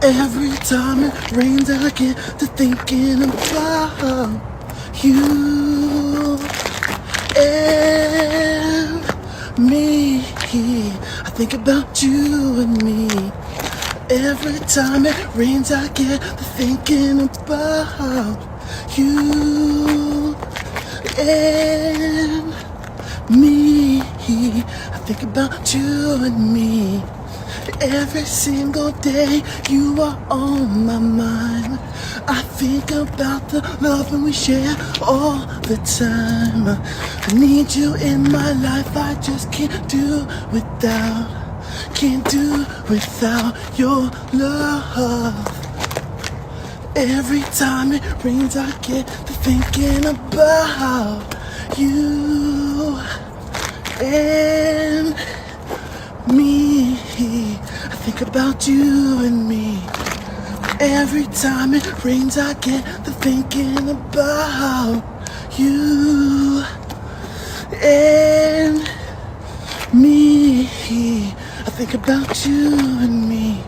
Every time it rains, I get to thinking about you and me. I think about you and me. Every time it rains, I get to thinking about you and me. I think about you and me. Every single day you are on my mind. I think about the love we share all the time. I need you in my life, I just can't do without your love. Every time it rains, I get to thinking about you and me. I think about you and me. Every time it rains, I get to thinking about you and me. I think about you and me.